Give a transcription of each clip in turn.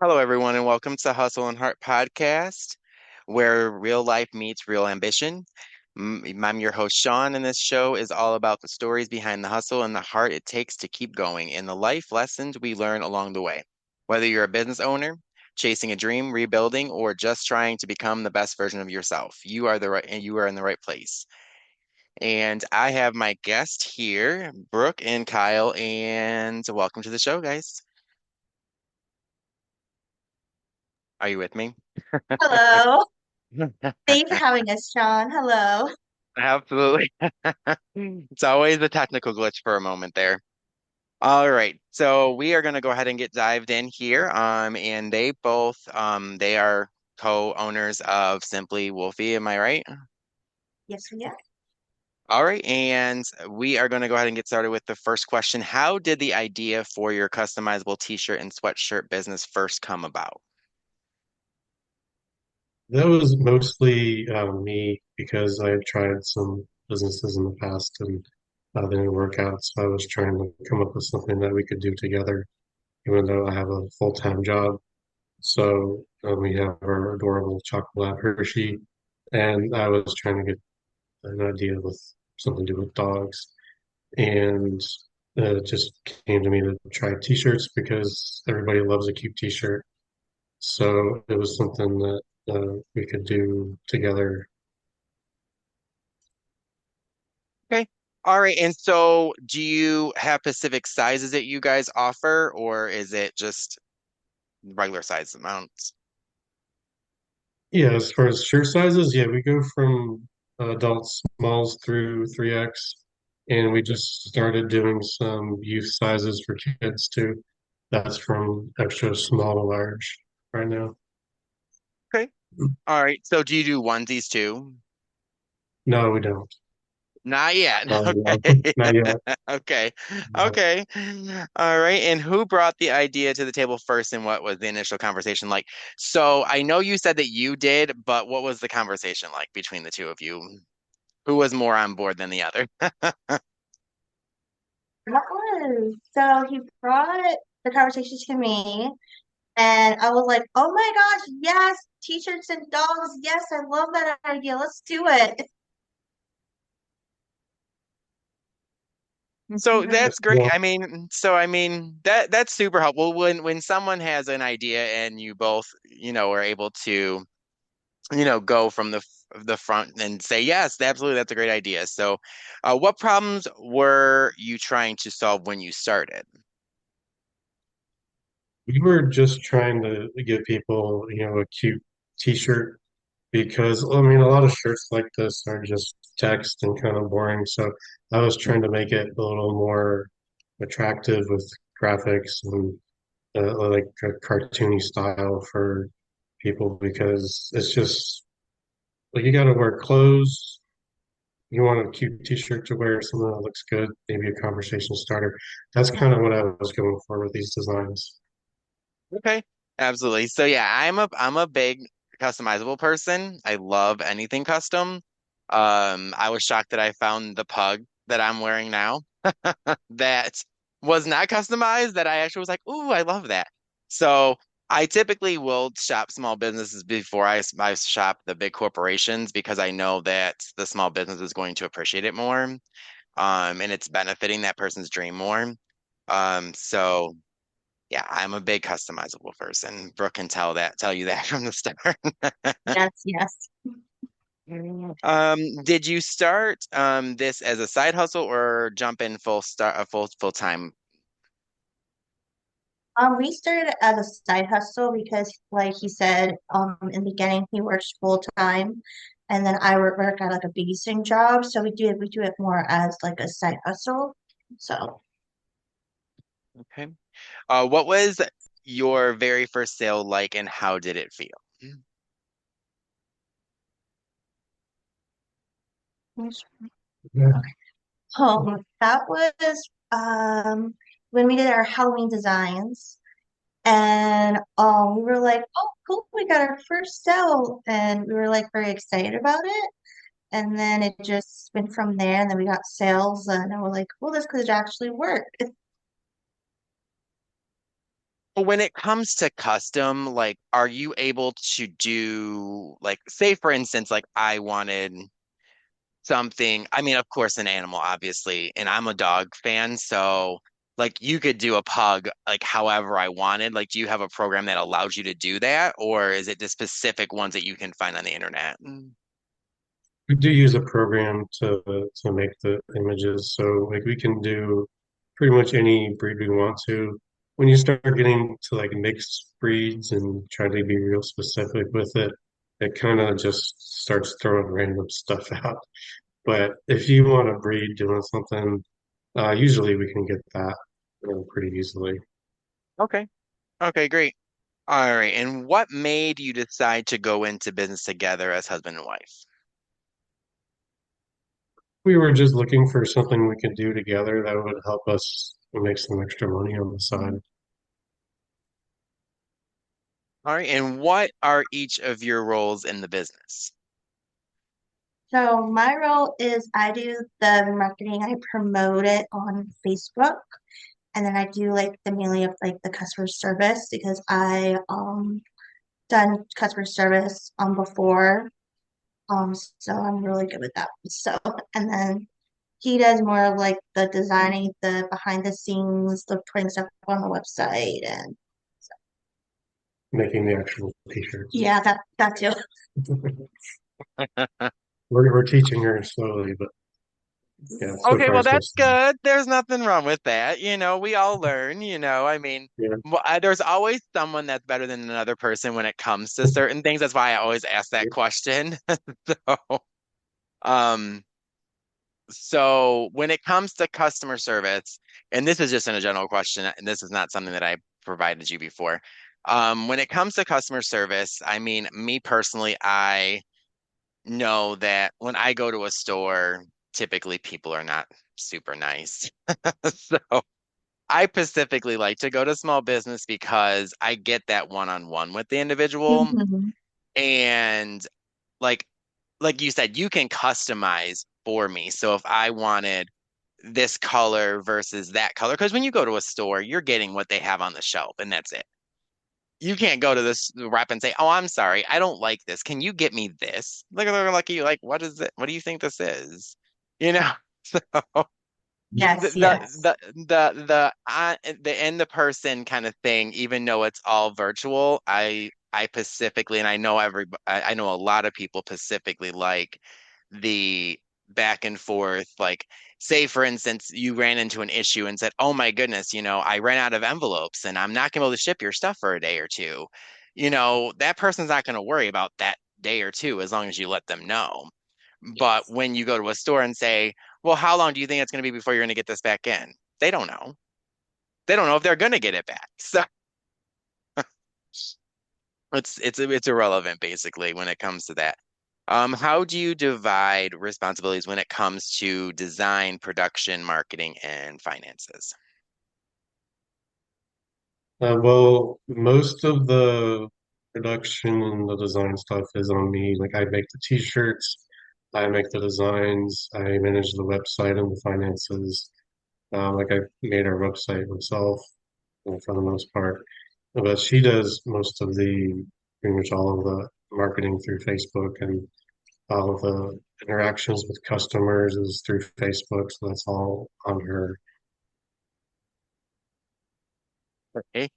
Hello, everyone, and welcome to Hustle and Heart Podcast, where real life meets real ambition. I'm your host, Sean, and this show is all about the stories behind the hustle and the heart it takes to keep going and the life lessons we learn along the way. Whether you're a business owner, chasing a dream, rebuilding, or just trying to become the best version of yourself, you are in the right place. And I have my guest here, Brooke and Kyle, and welcome to the show, guys. Are you with me? Hello. Thanks for having us, Sean. Hello. Absolutely. It's always a technical glitch for a moment there. All right. So we are going to go ahead and get dived in here. And they are co-owners of Simply Woofy. Am I right? Yes, yeah. All right. And we are going to go ahead and get started with the first question. How did the idea for your customizable t-shirt and sweatshirt business first come about? That was mostly me because I had tried some businesses in the past and they didn't work out. So I was trying to come up with something that we could do together, even though I have a full-time job. So we have our adorable chocolate Hershey, and I was trying to get an idea with something to do with dogs. And it just came to me to try t-shirts because everybody loves a cute t-shirt. So it was something that we could do together. Okay. All right. And so do you have specific sizes that you guys offer, or is it just regular size amounts? Yeah, as far as shirt sizes, yeah, we go from adult smalls through 3X, and we just started doing some youth sizes for kids too. That's from extra small to large right now. Okay. All right. So do you do onesies too? No, we don't. Not yet. No, Okay. not yet. Okay. No. Okay. All right. And who brought the idea to the table first and what was the initial conversation like? So I know you said that you did, but what was the conversation like between the two of you? Who was more on board than the other? That was. So he brought the conversation to me, and I was like, oh my gosh, yes, t-shirts and dogs. Yes, I love that idea. Let's do it. So Mhm. that's great. That's super helpful when someone has an idea and you both, are able to go from the front and say, yes, absolutely, that's a great idea. So, what problems were you trying to solve when you started? We were just trying to give people, a cute t-shirt because I mean a lot of shirts like this are just text and kind of boring. So I was trying to make it a little more attractive with graphics and like a cartoony style for people because it's just like you got to wear clothes. You want a cute t-shirt to wear, something that looks good, maybe a conversation starter. That's kind of what I was going for with these designs. Okay, absolutely. So yeah, I'm a big customizable person. I love anything custom. I was shocked that I found the pug that I'm wearing now that was not customized, that I actually was like, ooh, I love that. So I typically will shop small businesses before I shop the big corporations because I know that the small business is going to appreciate it more. And it's benefiting that person's dream more. So yeah, I'm a big customizable person. Brooke can tell you that from the start. Yes, yes. Did you start this as a side hustle or jump in full time? We started as a side hustle because, like he said, in the beginning he works full time, and then I work at like a babysitting job. So we do it more as like a side hustle. So Okay. What was your very first sale like and how did it feel? Yeah. okay. That was when we did our Halloween designs, and we were like, oh, cool, we got our first sale, and we were like very excited about it. And then it just went from there, and then we got sales, and then we're like, well, this could actually work. When it comes to custom, like, are you able to do, like, say for instance, like I wanted something, I mean, of course, an animal, obviously, and I'm a dog fan, so like you could do a pug like however I wanted. Like, do you have a program that allows you to do that, or is it the specific ones that you can find on the internet? We do use a program to make the images, so like we can do pretty much any breed we want to. When you start getting to like mixed breeds and try to be real specific with it, it kind of just starts throwing random stuff out. But if you want a breed doing something, usually we can get that pretty easily. Okay. Okay, great. All right. And what made you decide to go into business together as husband and wife? We were just looking for something we could do together that would help us make some extra money on the side. All right. And what are each of your roles in the business? So my role is I do the marketing, I promote it on Facebook, and then I do like the mainly of like the customer service because I done customer service before. So I'm really good with that. So and then he does more of like the designing, the behind the scenes, the putting stuff on the website and Making the actual t-shirts. yeah, that too. We're teaching her slowly, but yeah, so Okay, far well, so that's slow. good. There's nothing wrong with that. We all learn, I mean, Yeah. there's always someone that's better than another person when it comes to certain things. That's why I always ask that question. So, um, so when it comes to customer service, and this is just in a general question, and this is not something that I provided you before. When it comes to customer service, I mean, me personally, I know that when I go to a store, typically people are not super nice. So I specifically like to go to small business because I get that one-on-one with the individual. Hmm. And like like you said, you can customize for me. So if I wanted this color versus that color, because when you go to a store, you're getting what they have on the shelf, and that's it. You can't go to this rep and say, "Oh, I'm sorry, I don't like this. Can you get me this?" They're like you, like, what is it? What do you think this is? You know? So the Yes, the yes. the the and the person kind of thing, even though it's all virtual, I specifically, and I know a lot of people specifically like the back and forth. Like, say for instance, you ran into an issue and said, "Oh my goodness, I ran out of envelopes and I'm not gonna be able to ship your stuff for a day or two." That person's not gonna worry about that day or two as long as you let them know. But Yes. when you go to a store and say, well, how long do you think it's going to be before you're going to get this back in? They don't know. They don't know if they're going to get it back. So it's irrelevant basically when it comes to that. How do you divide responsibilities when it comes to design, production, marketing, and finances? Well, most of the production and the design stuff is on me. Like I make the t-shirts, I make the designs, I manage the website and the finances. Like I made our website myself for the most part. But she does most of the pretty much all of the marketing through Facebook and all of the interactions with customers is through Facebook, so that's all on her. Okay.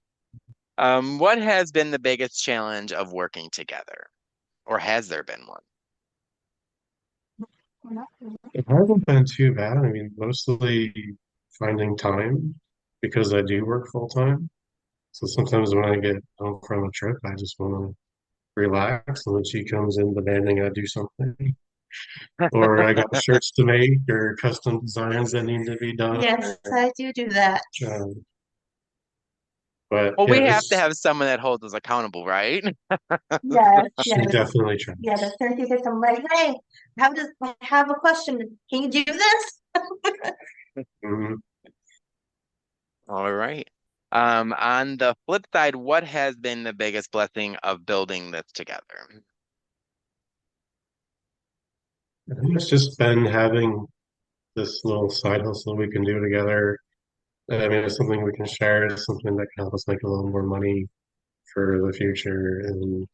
What has been the biggest challenge of working together, or has there been one? It hasn't been too bad. I mean, mostly finding time because I do work full time. So sometimes when I get home from a trip, I just want to relax. And when she comes in demanding I do something, or I got shirts to make, or custom designs that need to be done. Yes, I do that. Um, but Well, yeah, we have to it's have someone that holds us accountable, right? Yes, she yes. definitely Yeah, tries. the certain things I'm like, hey, I have a question. Can you do this? Mhm. All right. On the flip side, what has been the biggest blessing of building this together? I think it's just been having this little side hustle we can do together. I mean, it's something we can share. It's something that can help us make a little more money for the future, and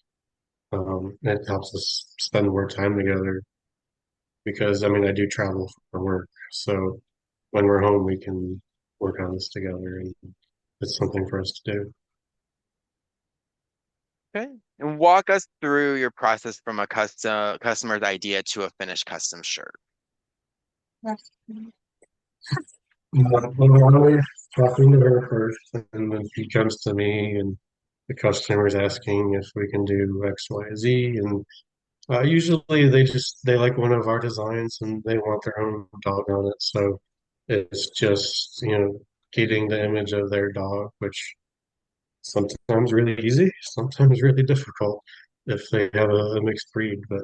it helps us spend more time together. Because I mean, I do travel for work, so when we're home, we can work on this together, and it's something for us to do. Okay. And walk us through your process from a customer's idea to a finished custom shirt. Yes. Well, we're always talking to her first, and then she comes to me, and the customer's asking if we can do X, Y, Z, and usually they like one of our designs and they want their own dog on it. So it's just, getting the image of their dog, which sometimes really easy, sometimes really difficult if they have a mixed breed. But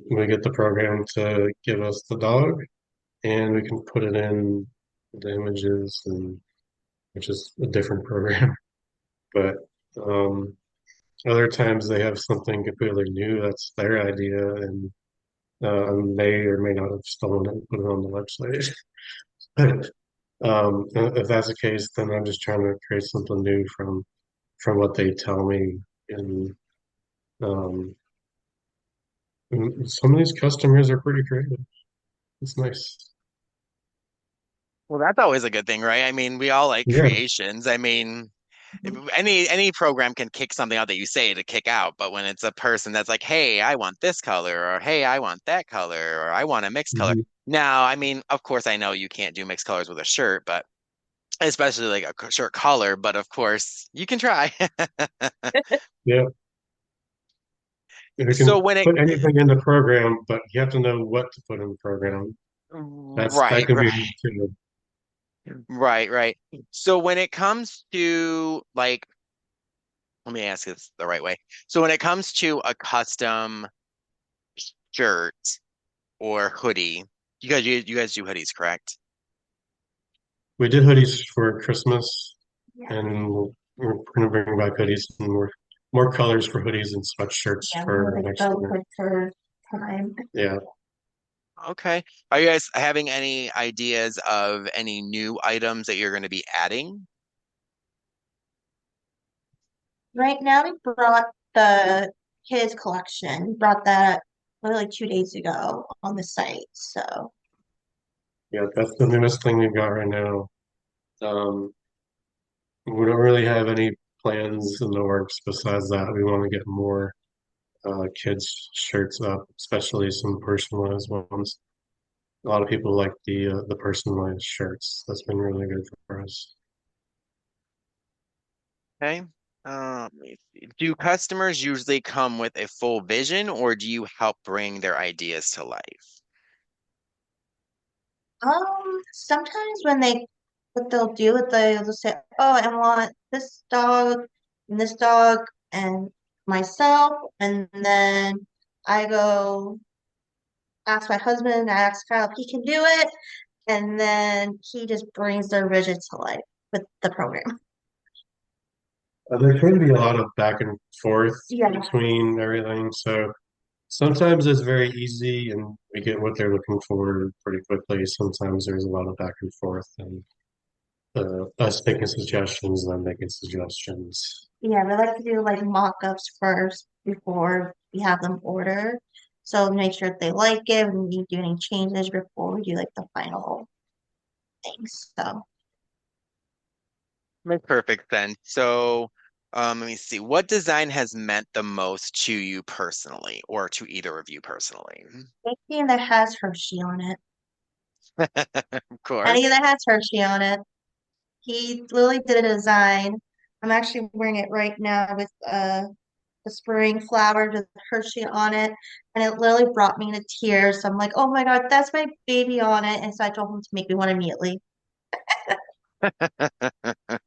we get the program to give us the dog and we can put it in the images, and which is a different program. But um, other times they have something completely new that's their idea, and may or may not have stolen it and put it on the website. If that's the case, then I'm just trying to create something new from what they tell me. And um, some of these customers are pretty creative. It's nice. Well, that's always a good thing, right? I mean, we all like Yeah. creations. I mean, any program can kick something out that you say to kick out, but when it's a person that's like, "Hey, I want this color," or "Hey, I want that color," or "I want a mixed color." Mhm. Now, I mean, of course, I know you can't do mixed colors with a shirt, but especially like a shirt color, but of course, you can try. Yeah. We So can when it put anything in the program, but you have to know what to put in the program. That right, can right, be too. right, right. So when it comes to like, let me ask this the right way. So when it comes to a custom shirt or hoodie, you guys do hoodies, correct? We did hoodies for Christmas, Yeah. and we're going to bring back hoodies and more colors for hoodies and sweatshirts Yeah, more for like next the year. winter time. Yeah, Okay. Are you guys having any ideas of any new items that you're going to be adding? Right now, we brought the kids collection. We brought that like 2 days ago on the site. So yeah, that's the newest thing we've got right now. Um, we don't really have any plans in the works besides that. We want to get more kids shirts up, especially some personalized ones. A lot of people like the personalized shirts. That's been really good for us. Okay. Let me see. Do customers usually come with a full vision or do you help bring their ideas to life? sometimes when they what they'll do is they'll say, "Oh, I want this dog, and myself," and then I go ask my husband, I ask Kyle if he can do it, and then he just brings their vision to life with the program. There can be a lot of back and forth Yeah. between everything, so sometimes it's very easy and we get what they're looking for pretty quickly. Sometimes there's a lot of back and forth and us making suggestions, them making suggestions. Yeah, we like to do like mock-ups first before we have them order. So make sure if they like it, we need to do any changes before we do like the final things. So Makes perfect sense. So, let me see. What design has meant the most to you personally, or to either of you personally? anything that has Hershey on it, Of course. anything that has Hershey on it. He literally did a design. I'm actually wearing it right now with the spring flowers with Hershey on it, and it literally brought me to tears. So I'm like, oh my God, that's my baby on it. And so I told him to make me one immediately.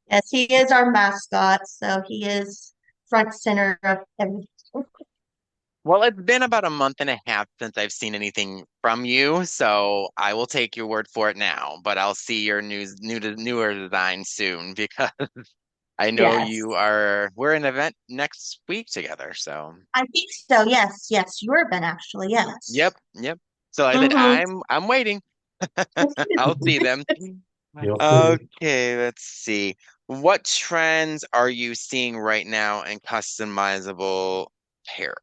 Yes, he is our mascot, so he is front center of everything. Well, it's been about a month and a half since I've seen anything from you, so I will take your word for it now. But I'll see your newer design soon because I know Yes, you are. We're an event next week together, so I think so. Yes, yes, you're Ben actually. Yes. yep, yep. So like I said, Mm-hmm. I'm waiting. I'll see them. Feel free. Okay, let's see. What trends are you seeing right now in customizable hair?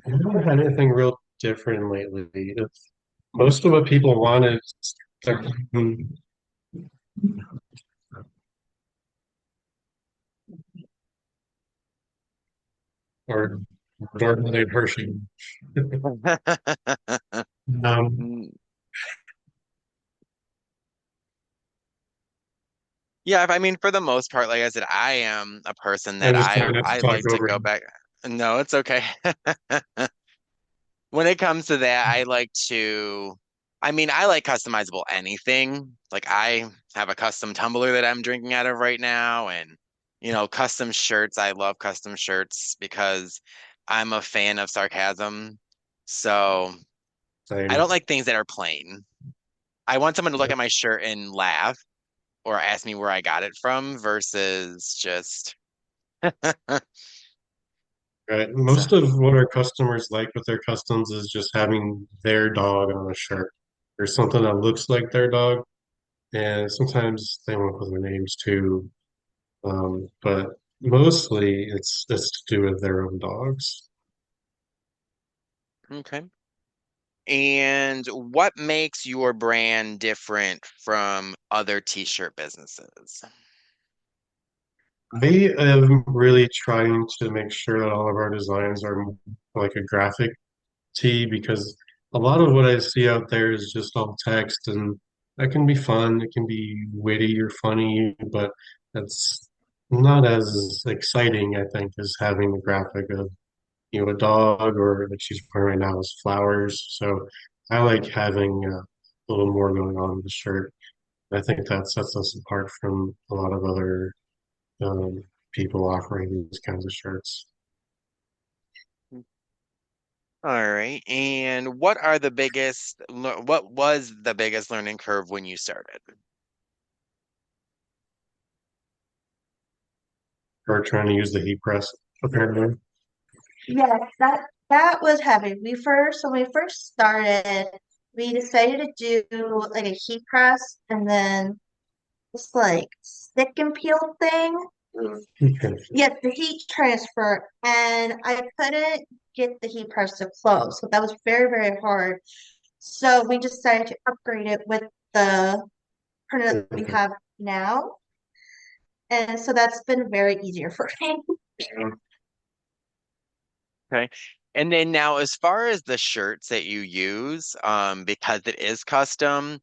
I haven't had anything real different lately. Most of what people want is their, or Dorothy Hershey. Um, Yeah, I mean, for the most part, like I said, I am a person I that was I trying not to I talk like to over go him. back. No, it's okay. When it comes to that, I like to, I mean, I like customizable anything. Like I have a custom tumbler that I'm drinking out of right now, and custom shirts. I love custom shirts because I'm a fan of sarcasm. So I Same. don't like things that are plain. I want someone to look at my shirt and laugh or ask me where I got it from versus just Right. so. Most of what our customers like with their customs is just having their dog on a shirt or something that looks like their dog. And sometimes they want to put their names too. But mostly it's to do with their own dogs. Okay. And what makes your brand different from other t-shirt businesses? I am really trying to make sure that all of our designs are like a graphic tee because a lot of what I see out there is just all text and that can be fun, it can be witty or funny, but that's not as exciting, I think, as having the graphic of, a dog or like she's wearing right now is flowers. So I like having a little more going on in the shirt. I think that sets us apart from a lot of other um, people offering these kinds of shirts. All right. And what was the biggest learning curve when you started? Or trying to use the heat press, apparently. Yes, that was heavy. When we first started, we decided to do like a heat press and then this like stick and peel thing. Yes, the heat transfer, and I couldn't get the heat press to close, so that was very, very hard. So we decided to upgrade it with the printer that we have now, and so that's been very easier for me. Okay. And then now as far as the shirts that you use, because it is custom,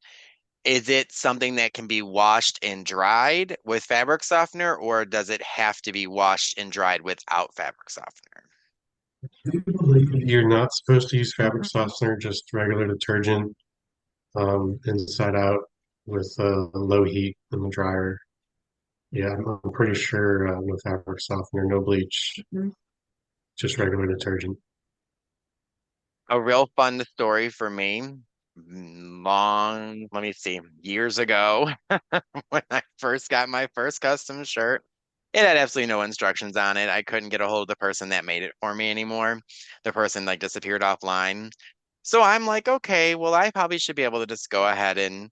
is it something that can be washed and dried with fabric softener, or does it have to be washed and dried without fabric softener? You're not supposed to use fabric softener, just regular detergent, inside out with low heat in the dryer. Yeah, I'm pretty sure no fabric softener, no bleach, Mhm. just regular detergent. A real fun story for me, let me see, years ago, when I first got my first custom shirt. It had absolutely no instructions on it. I couldn't get a hold of the person that made it for me anymore. The person like disappeared offline. So I'm like, okay, well, I probably should be able to just go ahead and,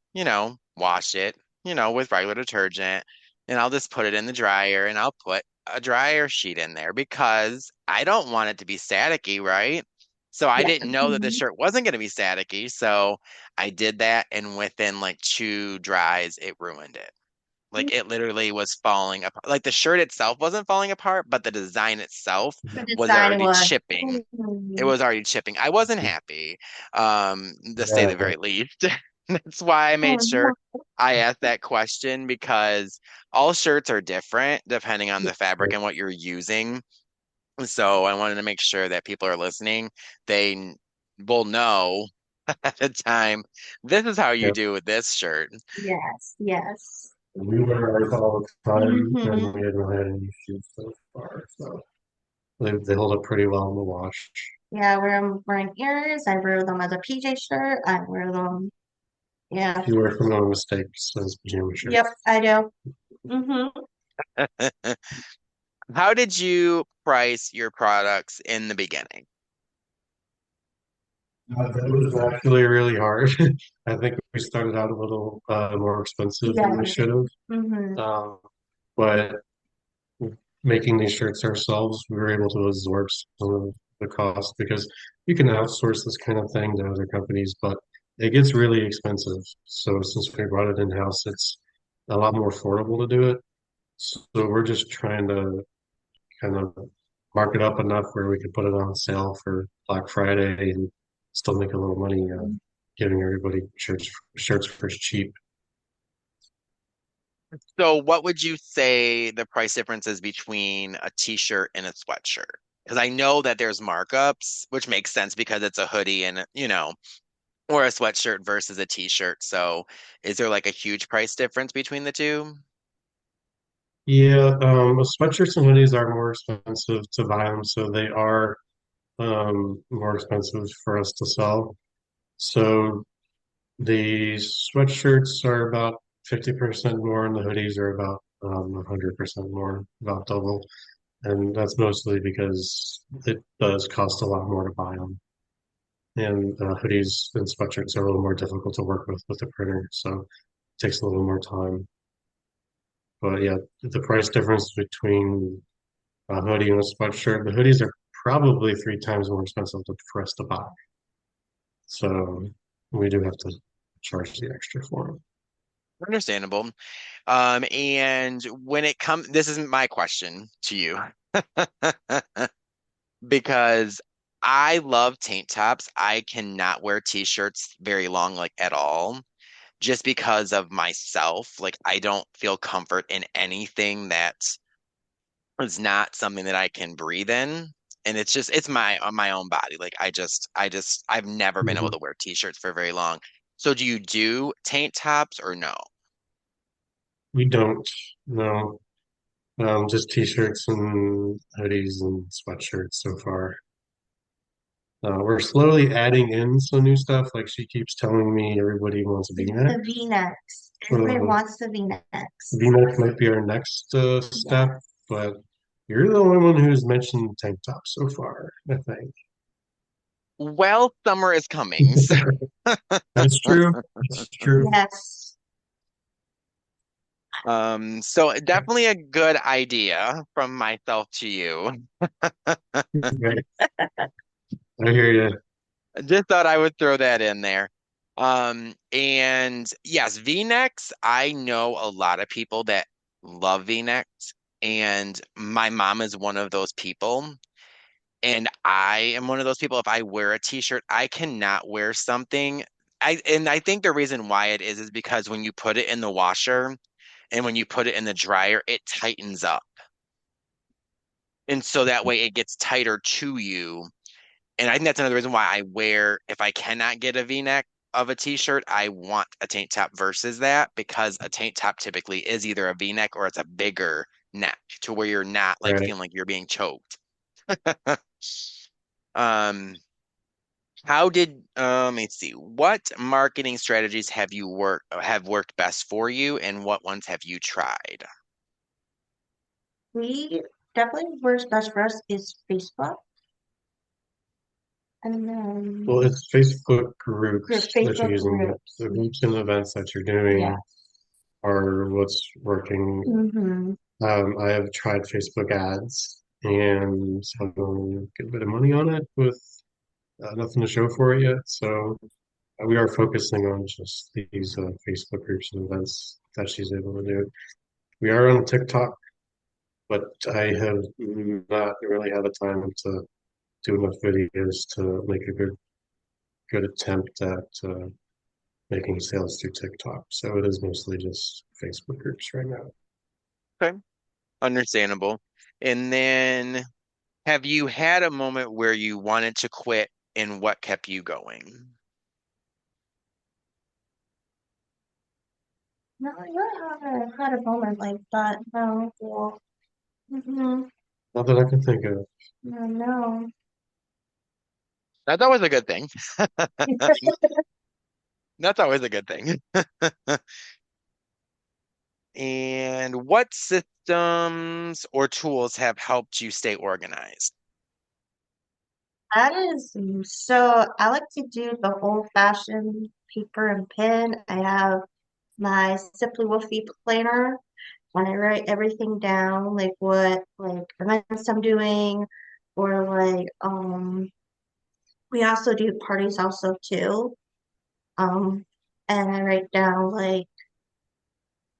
wash it, with regular detergent. And I'll just put it in the dryer and I'll put a dryer sheet in there because I don't want it to be staticky, right? So I Yeah. didn't know that the Mhm. shirt wasn't going to be staticky. So I did that. And within like two dries, it ruined it. Like it literally was falling apart. Like the shirt itself wasn't falling apart, but the design itself The was design already was. chipping. It Mhm. was already chipping. I wasn't happy, to say the Yeah, very least. That's why I made Oh, sure I asked that question because all shirts are different depending on the fabric and what you're using. So I wanted to make sure that people are listening. Will know at the time, this is how you yeah. do with this shirt. yes, yes. We wear ours all the time, Hmm. and we haven't had any issues so far. So they hold up pretty well in the wash. Yeah, where I'm wearing ears, I wear them as a PJ shirt. I wear them. Yeah. You wear from no mistakes as pajama Yep, shirts. I do. Hmm. How did you price your products in the beginning? That was actually really hard. I think we started out a little more expensive than we Yeah. should have. Hmm. But making these shirts ourselves, we were able to absorb some of the cost because you can outsource this kind of thing to other companies, but it gets really expensive. So since we brought it in-house, it's a lot more affordable to do it. So we're just trying to kind of mark it up enough where we can put it on sale for Black Friday and still make a little money, giving everybody shirts for cheap. So what would you say the price difference is between a t-shirt and a sweatshirt? Because I know that there's markups, which makes sense because it's a hoodie and, or a sweatshirt versus a t-shirt. So is there like a huge price difference between the two? Yeah, sweatshirts and hoodies are more expensive to buy them, so they are more expensive for us to sell. So the sweatshirts are about 50% more, and the hoodies are about 100% more, about double. And that's mostly because it does cost a lot more to buy them. And hoodies and sweatshirts are a little more difficult to work with the printer, so it takes a little more time. But yeah, the price difference between a hoodie and a sweatshirt, the hoodies are probably 3 times more expensive for us to buy. So we do have to charge the extra for them. Understandable. And when it comes, this isn't my question to you because I love tank tops. I cannot wear t-shirts very long, like at all, just because of myself. Like I don't feel comfort in anything that is not something that I can breathe in. And it's my on my own body. Like I've never been able Mhm. to wear t-shirts for very long. So do you do tank tops or no? We don't, no, just t-shirts and hoodies and sweatshirts so far. We're slowly adding in some new stuff. Like she keeps telling me everybody wants V-neck. The V-necks. Everybody Uh, wants the V-necks. V-neck might be our next Yeah. step, but you're the only one who's mentioned tank tops so far, I think. Well, summer is coming. So, That's true. That's true. Yes. so definitely a good idea from myself to you. Right. I hear you. I just thought I would throw that in there. And yes, V-necks, I know a lot of people that love V-necks, and my mom is one of those people. And I am one of those people, if I wear a t-shirt, I cannot wear something. I think the reason why it is because when you put it in the washer and when you put it in the dryer, it tightens up. And so that way it gets tighter to you. And I think that's another reason why I wear, if I cannot get a V-neck of a t-shirt, I want a tank top versus that because a tank top typically is either a V-neck or it's a bigger neck to where you're not like Right. feeling like you're being choked. Um, how did let's see, what marketing strategies have worked best for you and what ones have you tried? We definitely works best for us is Facebook. And Well, then it's Facebook groups that you're Facebook using. groups. The groups and events that you're Yeah. doing are what's working. Hmm. I have tried Facebook ads and have a good bit of money on it with nothing to show for it yet. So we are focusing on just these Facebook groups and events that she's able to do. We are on TikTok, but I have not really had the time to do enough videos to make a good attempt at making sales through TikTok. So it is mostly just Facebook groups right now. Okay, understandable. And then have you had a moment where you wanted to quit and what kept you going? No, I really haven't had a moment like that. No. Well, hmm. Not that I can think of. No, no. That's always a good thing. That's always a good thing. And what systems or tools have helped you stay organized? That is so I like to do the old-fashioned paper and pen. I have my Simply Woofy planner and I write everything down, like what like events I'm doing or like we also do parties also too. Um and I write down like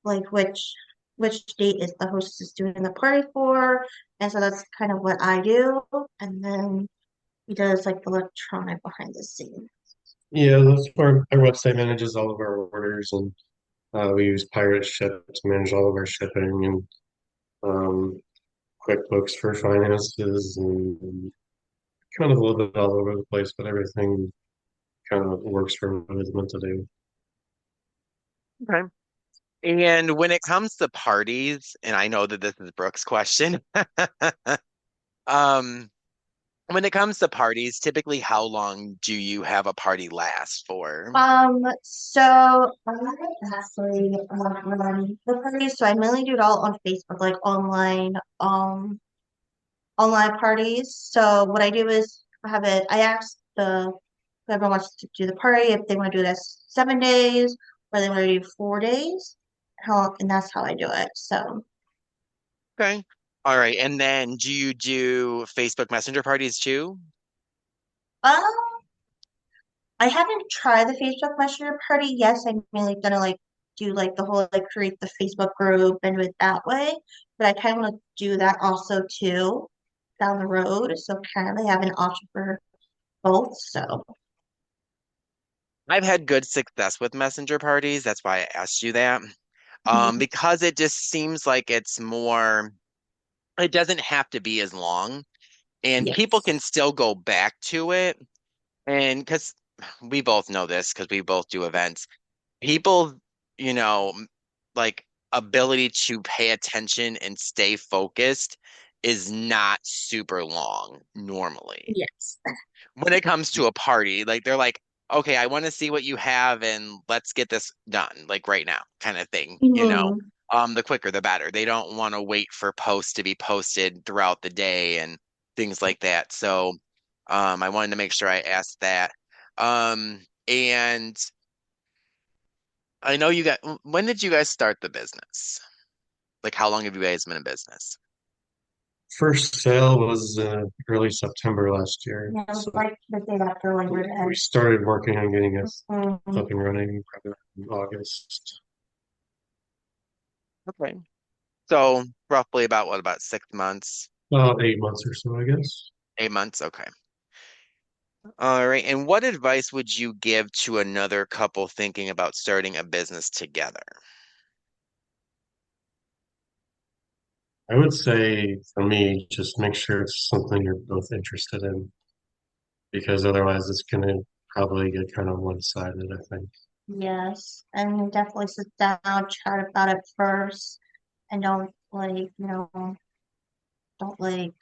which date is the host is doing the party for. And so that's kind of what I do. And then he does like the electronic behind the scenes. Yeah, that's our website manages all of our orders, and we use Pirate Ship to manage all of our shipping, and um, QuickBooks for finances, and kind of a little bit all over the place, but everything kind of works for what it's meant to do. Okay. And when it comes to parties, and I know that this is Brooke's question, um, when it comes to parties, typically how long do you have a party last for? So I actually run the parties, so I mainly do it all on Facebook, like online parties. So what I do is I ask the whoever wants to do the party if they want to do this 7 days or they want to do 4 days. And that's how I do it. So Okay. All right. And then do you do Facebook Messenger parties too? um I haven't tried the Facebook Messenger party. Yes, I'm mainly gonna like do like the whole like create the Facebook group and do it that way. But I kind of want to do that also too down the road. So kind of have an option for both. So I've had good success with messenger parties. That's why I asked you that. mhm. Because it just seems like it's more, it doesn't have to be as long, and people Yes. can still go back to it. And because we both know this, because we both do events, people, you know, like ability to pay attention and stay focused is not super long normally. Yes. When it comes to a party, like they're like, okay, I want to see what you have and let's get this done, like right now, kind of thing, you know. Hmm. The quicker the better. They don't want to wait for posts to be posted throughout the day and things like that. So, I wanted to make sure I asked that. And I know you got, when did you guys start the business? Like, how long have you guys been in business? First sale was early September last year, Yeah, so like the day after we, Labor we Day. started working on getting it Mhm. up and running probably in August. Okay. So, roughly about what, about 6 months, 8 months or so, I guess. 8 months? Okay. All right. And what advice would you give to another couple thinking about starting a business together? I would say for me, just make sure it's something you're both interested in, because otherwise it's going to probably get kind of one-sided, I think. Yes, and definitely sit down, chat about it first, and don't don't like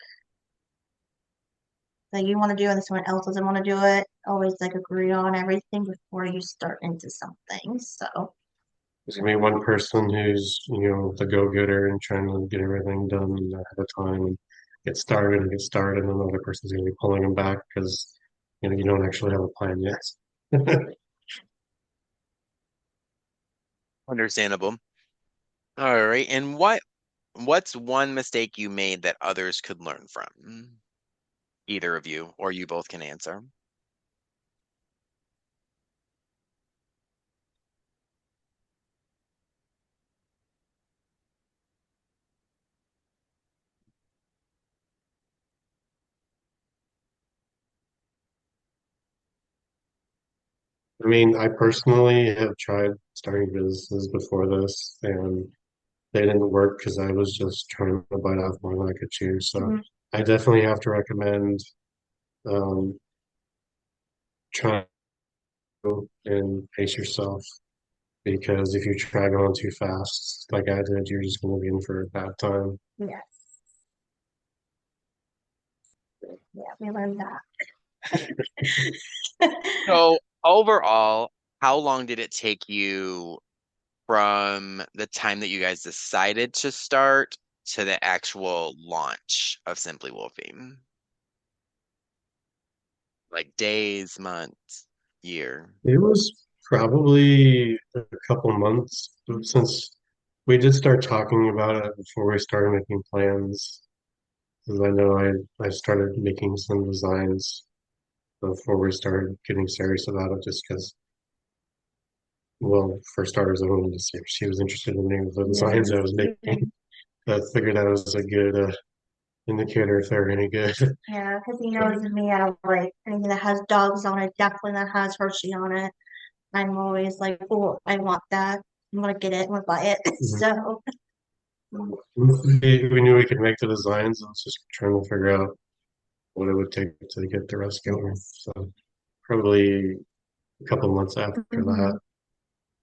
you want to do it and someone else doesn't want to do it. Always like agree on everything before you start into something. So, There's gonna be one person who's, the go-getter and trying to get everything done ahead of time and get started, and another person's gonna be pulling them back because, you don't actually have a plan yet. Understandable. All right. And what's one mistake you made that others could learn from? Either of you, or you both can answer. I mean, I personally have tried starting businesses before this, and they didn't work because I was just trying to bite off more than I could chew. So mhm. I definitely have to recommend um, trying and pace yourself, because if you try going too fast, like I did, you're just going to be in for a bad time. Yes, yeah, we learned that. So, overall, how long did it take you from the time that you guys decided to start to the actual launch of Simply Woofy? Like days, months, year? It was probably a couple months since we did start talking about it before we started making plans. Because I know I started making some designs before we started getting serious about it, just because, well, for starters, I wanted to see if she was interested in any of the designs I Yes. was making. I figured that was a good indicator if they're any good. Yeah, because he knows me, I like anything that has dogs on it, definitely that has Hershey on it. I'm always like, oh, I want that. I'm gonna get it. I'm gonna buy it. So, We knew we could make the designs. I was just trying to figure out what it would take to get the rest going. yes. So probably a couple months after Hmm. that,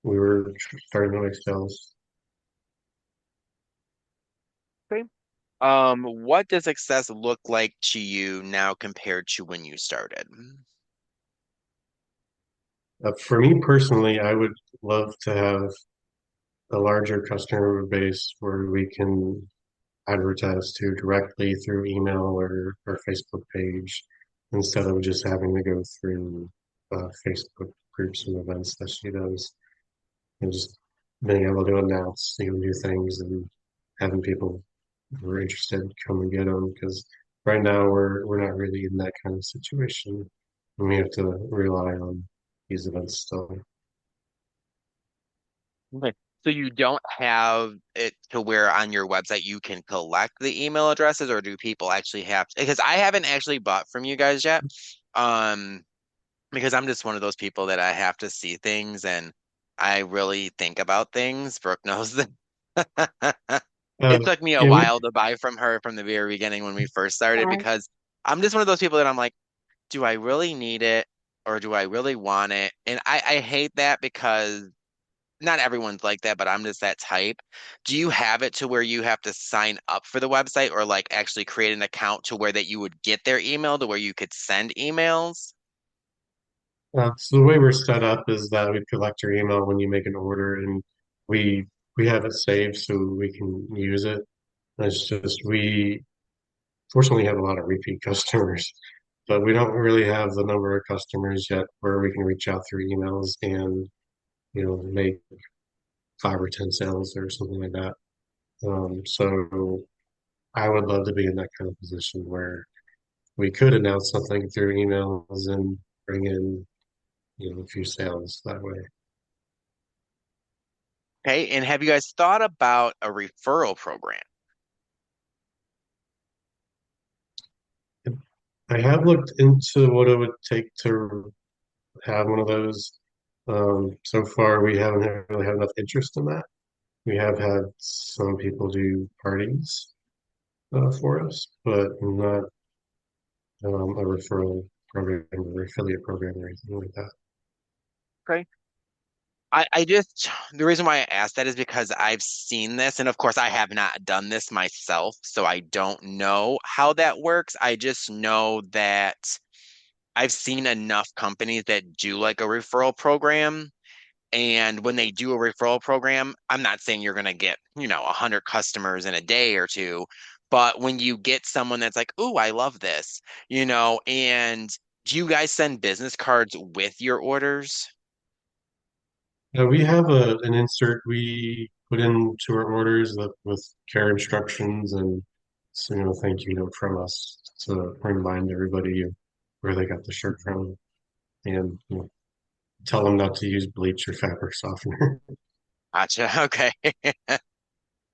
we were starting to make sales. Okay. What does success look like to you now compared to when you started? For me personally, I would love to have a larger customer base where we can advertise to directly through email or Facebook page instead of just having to go through Facebook groups and events that she does, and just being able to announce new things and having people who are interested come and get them. Because right now we're not really in that kind of situation, and we have to rely on these events still. Okay. So you don't have it to where on your website you can collect the email addresses, or do people actually have to? Because I haven't actually bought from you guys yet. Um, because I'm just one of those people that I have to see things and I really think about things. Brooke knows that. Uh, It took me a yeah, we while to buy from her from the very beginning when we first started Yeah. because I'm just one of those people that I'm like, do I really need it or do I really want it? And I hate that because not everyone's like that, but I'm just that type. Do you have it to where you have to sign up for the website or like actually create an account to where that you would get their email to where you could send emails? So the way we're set up is that we collect your email when you make an order, and we we have it saved so we can use it. It's just we fortunately have a lot of repeat customers, but we don't really have the number of customers yet where we can reach out through emails and make 5 or 10 sales or something like that. So I would love to be in that kind of position where we could announce something through emails and bring in a few sales that way. Okay, and have you guys thought about a referral program? I have looked into what it would take to have one of those. So far, we haven't really had enough interest in that. We have had some people do parties for us, but not a referral program or affiliate program or anything like that. Okay. I just the reason why I asked that is because I've seen this, and of course I have not done this myself, so I don't know how that works. I just know that I've seen enough companies that do like a referral program. And when they do a referral program, I'm not saying you're going to get, 100 customers in a day or two, but when you get someone that's like, "Ooh, I love this," and do you guys send business cards with your orders? We have an insert we put into our orders with care instructions and thank you note from us to remind everybody of where they got the shirt from and tell them not to use bleach or fabric softener. Gotcha. Okay.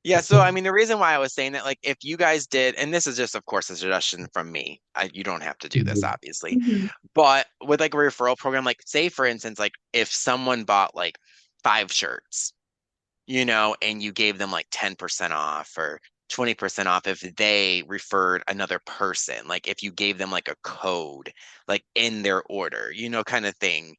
Yeah, so I mean the reason why I was saying that, like if you guys did, and this is just of course a suggestion from me. You don't have to do this Mhm. obviously. Hmm. But with like a referral program, like say for instance, like if someone bought like 5 shirts, and you gave them like 10% off or 20% off if they referred another person, like if you gave them like a code like in their order, kind of thing.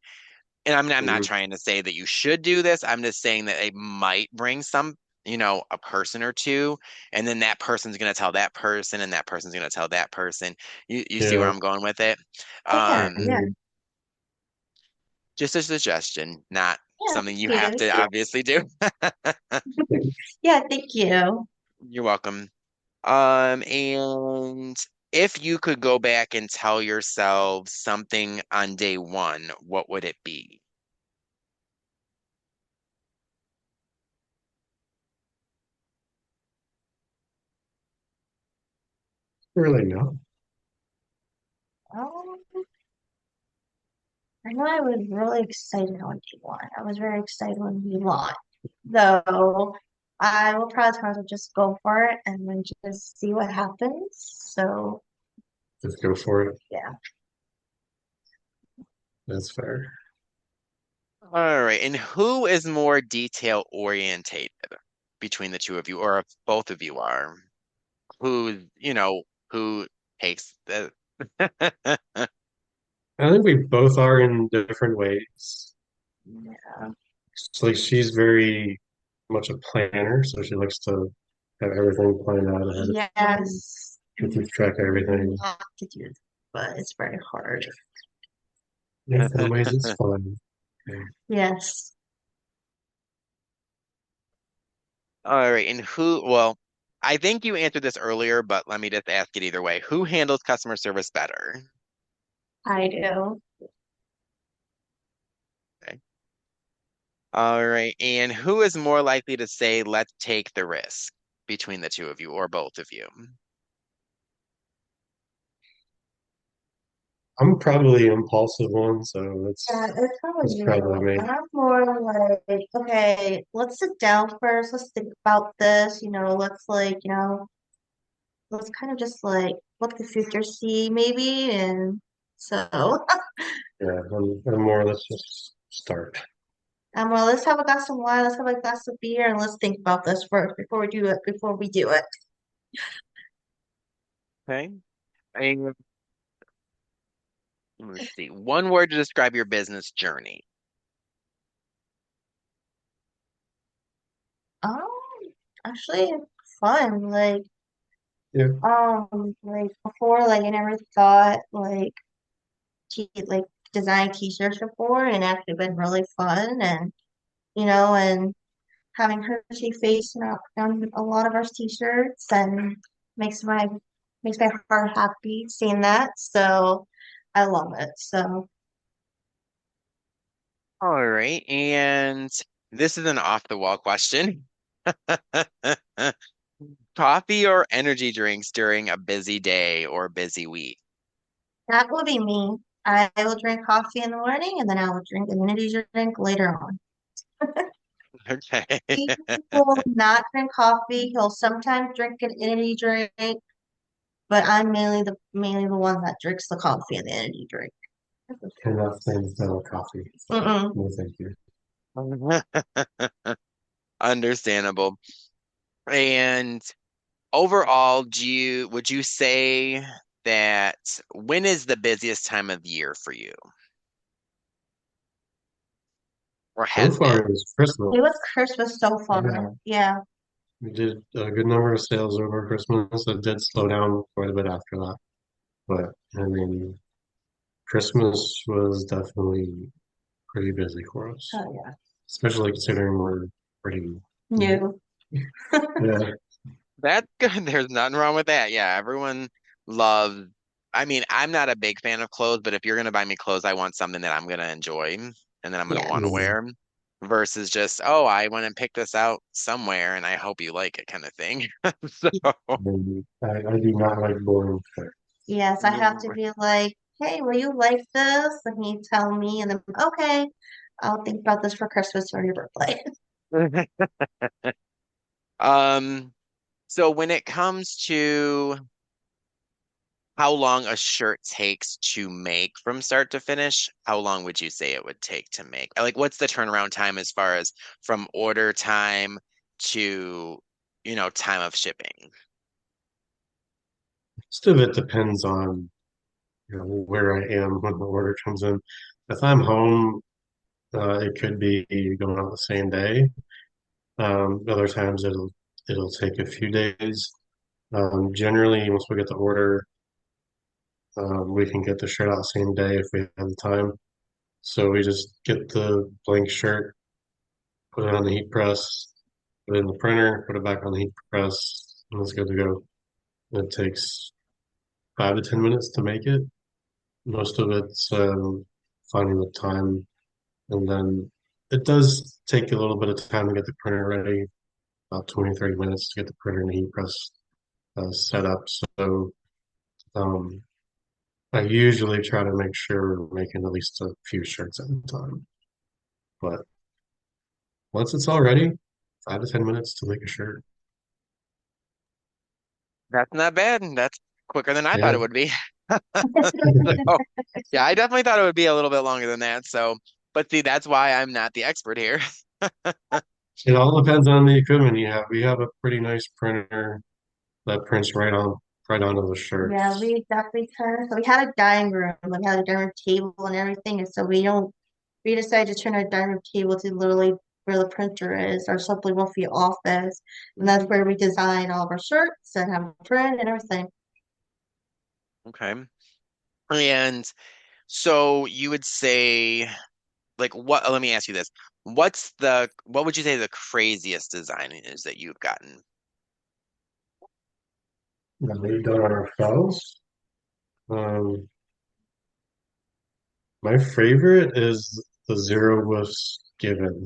And I'm not Mhm. trying to say that you should do this. I'm just saying that it might bring some, a person or two, and then that person's going to tell that person, and that person's going to tell that person. You see where Yeah. I'm going with it? Oh yeah, Um, yeah, Mhm. just a suggestion, not yeah. something you have Thank to you. obviously do. Yeah, thank you. You're welcome. And If you could go back and tell yourself something on day one, what would it be? Really no. Um, I know I was really excited on day one. I was very excited when we launched. Though I will probably try to just go for it and then just see what happens. So Just go for it. yeah, That's fair. All right. And who is more detail orientated between the two of you, or if both of you are? Who takes the I think we both are in different ways. yeah. So, like she's very much a planner, so she likes to have everything planned out ahead of time. Yes. She keeps track of everything. Not to do this, but it's very hard. In some ways, it's fun. Yeah. Yes. All right. And well, I think you answered this earlier, but let me just ask it either way. Who handles customer service better? I do. Okay. All right. And who is more likely to say, let's take the risk between the two of you or both of you? I'm probably an impulsive one, so Yeah, it's probably it's probably you. me. I'm more like, okay, let's sit down first. Let's think about this. Let's let's kind of just like what the future see maybe. And so, Yeah, I'm more. Let's just start. well, let's have a glass of wine. Let's have a glass of beer, and let's think about this first before we do it. Before we do it. Okay. And let's see. One word to describe your business journey. Um, actually, fun. Yeah, Like before, like I never thought like design t-shirts before, and actually been really fun, and having Hershey face on a lot of our t-shirts and makes my makes my heart happy seeing that. So I love it. So All right. And this is an off the wall question. Coffee or energy drinks during a busy day or busy week? that will be me. I will drink coffee in the morning and then I will drink an energy drink later on. Okay. He will not drink coffee. He'll sometimes drink an energy drink, but I'm mainly the one that drinks the coffee and the energy drink. cannot stand the smell of coffee. So Mm-mm. no, thank you. Understandable. And overall, would you say that when is the busiest time of year for you or So has far, been? it was Christmas. It was Christmas so Yeah, far. Yeah. we did a good number of sales over Christmas. It did slow down quite a bit after that, but I mean, Christmas was definitely pretty busy for us, Oh yeah. especially considering we're pretty new. New. Yeah, That's good. There's nothing wrong with that. Yeah, everyone loves. I mean, I'm not a big fan of clothes, but if you're gonna buy me clothes, I want something that I'm gonna enjoy and that I'm gonna want to Yes. yeah. wear versus just, oh, I went and picked this out somewhere and I hope you like it kind of thing. So, And I do not like boring stuff. Yes, I have to be like, hey, will you like this? And he tell me, and then okay, I'll think about this for Christmas or your birthday. um, so when it comes to how long a shirt takes to make from start to finish, how long would you say it would take to make? Like, what's the turnaround time as far as from order time to, time of shipping? Most of it depends on where I am when the order comes in. If I'm home, it could be going out the same day. Other times it'll take a few days. Generally, once we get the order, we can get the shirt out same day if we have the time. So we just get the blank shirt, put it on the heat press, put it in the printer, put it back on the heat press, and it's good to go. It takes 5 to 10 minutes to make it. Most of it's finding the time, and then it does take a little bit of time to get the printer ready, about 20, 30 minutes to get the printer and the heat press set up. So um, I usually try to make sure we're making at least a few shirts at a time. But once it's all ready, 5 to 10 minutes to make a shirt. That's not bad. That's quicker than I thought Yeah. it would be. So, yeah, I definitely thought it would be a little bit longer than that. So, but see, that's why I'm not the expert here. It all depends on the equipment you have. We have a pretty nice printer that prints right onto the Yeah, shirts. we definitely turned. So we had a dining room, like we had a dining room table and everything, and so we decided to turn our dining room table to literally where the printer is, our Simply Woofy office, and that's where we design all of our shirts and have a print and everything. Okay. And so you would say, like, what, let me ask you this. What would you say the craziest design is that you've gotten? And we've done it ourselves. Um, my favorite is the zero woofs given.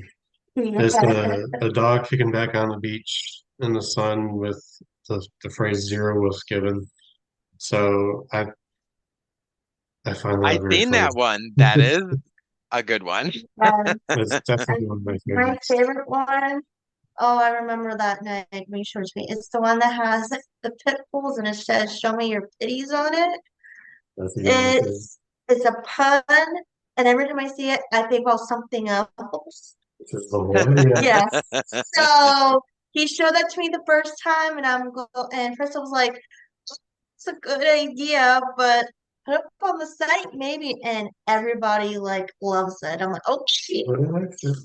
It's a dog kicking back on the beach in the sun with the phrase zero woofs given. So I find that I've very seen funny. that one. That is a good one. Um, It's definitely and one of my my favorites. favorite one, oh, I remember that night when you showed it to me. It's the one that has the pit bulls and it says, "Show me your pitties" on it. That's a good one too. It's a pun, and every time I see it, I think about something else. This is the one, yeah. Yes. So he showed that to me the first time, and and first I was like, "It's a good idea," but put it up on the site maybe, and everybody like loves it. I'm like, "Oh, shit." But I like it.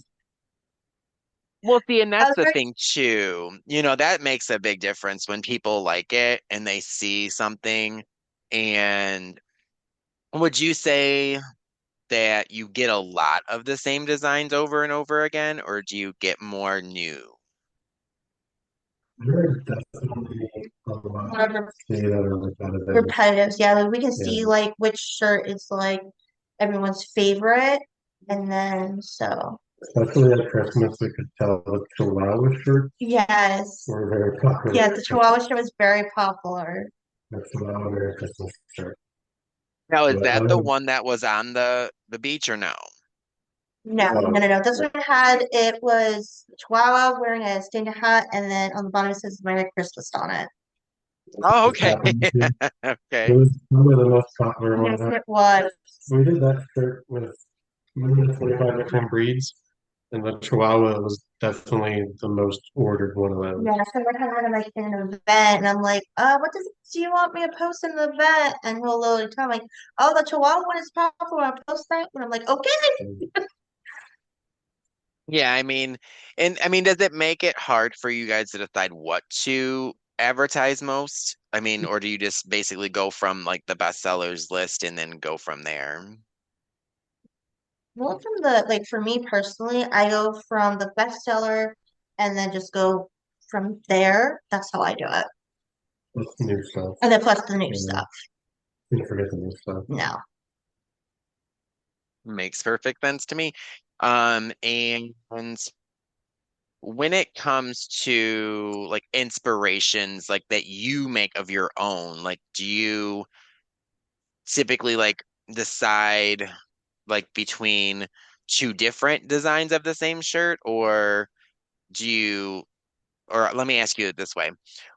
Well, see, and I that's was the very thing too. That makes a big difference when people like it and they see something. And would you say that you get a lot of the same designs over and over again, or do you get more new? There's definitely a lot one of the see that are repetitive. repetitive. Yeah, like we can Yeah. see like which shirt is like everyone's favorite, and then so Especially at Christmas, we could tell the Chihuahua shirts yes, were very popular yeah, at the Chihuahua Christmas. shirt was very popular. The Chihuahua Merry Christmas shirt. Now, is But that the one that was on the beach or no? No, no, no, no. This one had it was Chihuahua wearing a Santa hat, and then on the bottom it says "Merry Christmas" on it. Oh, just okay. happened to. It Okay. was probably the most popular one Yes, of that. it was. We did that shirt with maybe the 25 different breeds, and the Chihuahua was definitely the most ordered one of those. Yeah, so we're having like an event, and I'm like, what do you want me to post in the event? And he'll literally tell me, like, oh, the Chihuahua one is popular. I'll post that. And I'm like, okay. Yeah, does it make it hard for you guys to decide what to advertise most? Or do you just basically go from like the bestsellers list and then go from there? Well, from the like for me personally, I go from the bestseller and then just go from there. That's how I do it. What's new stuff? And then plus the new Yeah, stuff. you forget the new stuff. No. Makes perfect sense to me. And when it comes to like inspirations like that you make of your own, like do you typically like decide like between two different designs of the same shirt, or do you, or let me ask you it this way.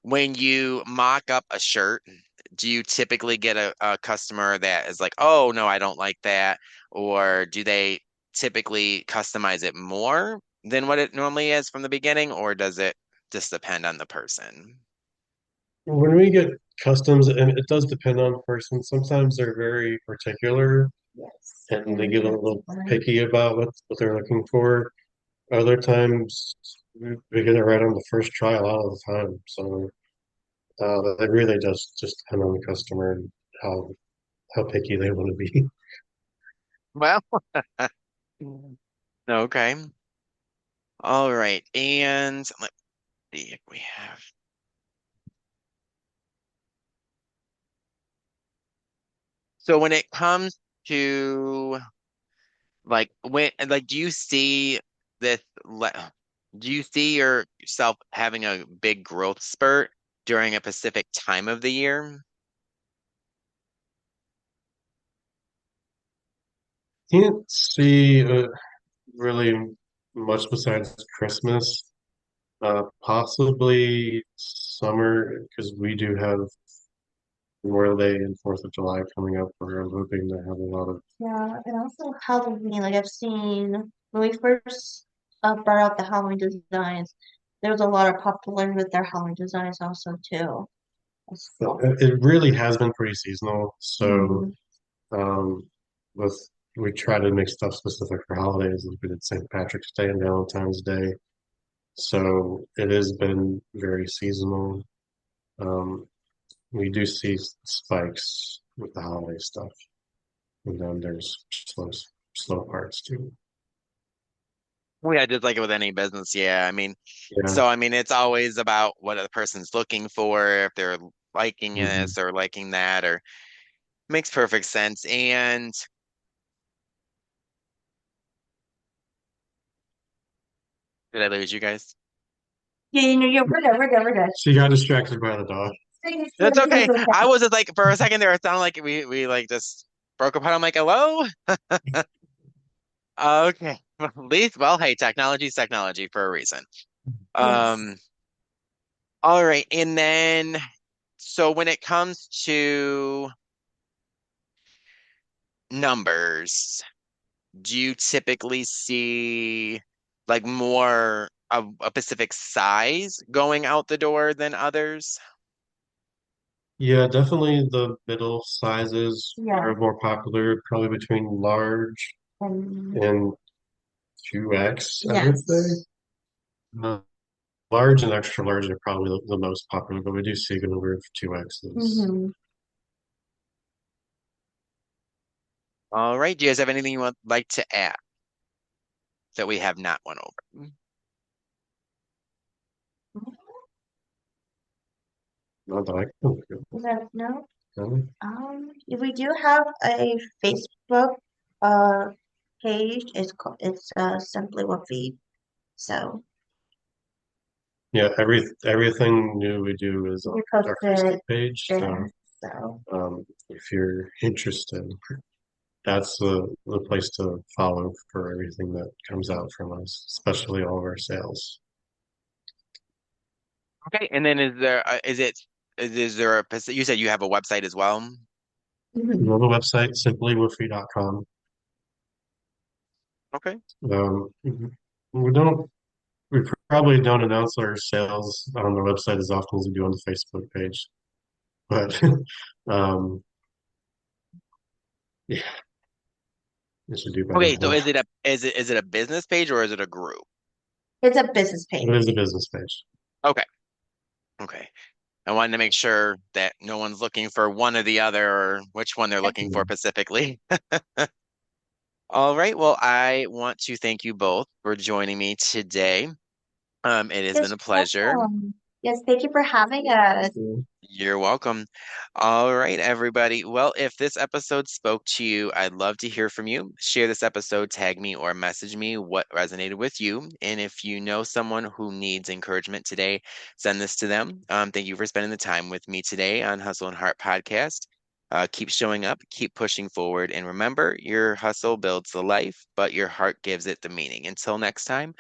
When you mock up a shirt, do you typically get a customer that is like, oh, no, I don't like that? Or do they typically customize it more than what it normally is from the beginning? Or does it just depend on the person? When we get customs, and it does depend on the person, sometimes they're very particular Yes. and they get a That's little fine. picky about what they're looking for. Other times we get it right on the first try a lot of the time. So it really does just depend on the customer and how picky they want to be. Well, okay. All right. And let's see if we have. So when it comes to do you see this do you see yourself having a big growth spurt during a specific time of the year? Can't see really much besides Christmas. Possibly summer because we do have Memorial Day and Fourth of July coming up, where I'm hoping to have a lot of. Yeah, and also Halloween. Like I've seen when we first brought out the Halloween designs, there was a lot of popularity with their Halloween designs also too. So, It really has been pretty seasonal. So mhm. um, with we try to make stuff specific for holidays. Like we did St. Patrick's Day and Valentine's Day. So it has been very seasonal. Um, we do see spikes with the holiday stuff, and then there's slow parts too. Well, yeah, just like with any business, yeah. I mean, Yeah. so I mean, it's always about what the person's looking for, if they're liking Hmm. this or liking that, or makes perfect sense. And did I lose you guys? Yeah, yeah, we're good. She got distracted by the dog. That's okay. I was just like for a second there, it sounded like we like just broke apart. I'm like, hello? Okay. Well, at least, well, hey, technology's technology for a reason. Yes. Um, all right, and then so when it comes to numbers, do you typically see like more of a specific size going out the door than others? Yeah, definitely the middle sizes Yeah. are more popular, probably between large Um, and 2X, I would say. yes. Uh, Large and extra large are probably the most popular, but we do see a good number of 2Xs. Hmm. All right. Do you guys have anything you would like to add that we have not went over? Not that I can think Is that no? of. We do have a Facebook uh page. It's Simply Woofy. So Yeah, everything new we do is on we our posted Facebook page. So there. So if you're interested, that's the place to follow for everything that comes out from us, especially all of our sales. Okay. And then is there you said you have a website as well? We mhm. have a website, simplywoofy.com. Okay. We don't, we probably don't announce our sales on the website as often as we do on the Facebook page, but um, yeah, it should do better. Okay, so is it a business page or is it a group? It's a business It page. is a business page. Okay. Okay. I wanted to make sure that no one's looking for one or the other or which one they're looking for specifically. All right. Well, I want to thank you both for joining me today. It has been Yes, a pleasure. yes, thank you for having us. You're welcome. All right, everybody. Well, if this episode spoke to you, I'd love to hear from you. Share this episode, tag me, or message me what resonated with you. And if you know someone who needs encouragement today, send this to them. Thank you for spending the time with me today on Hustle and Heart Podcast. Keep showing up, keep pushing forward, and remember, your hustle builds the life, but your heart gives it the meaning. Until next time,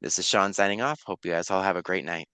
this is Sean signing off. Hope you guys all have a great night.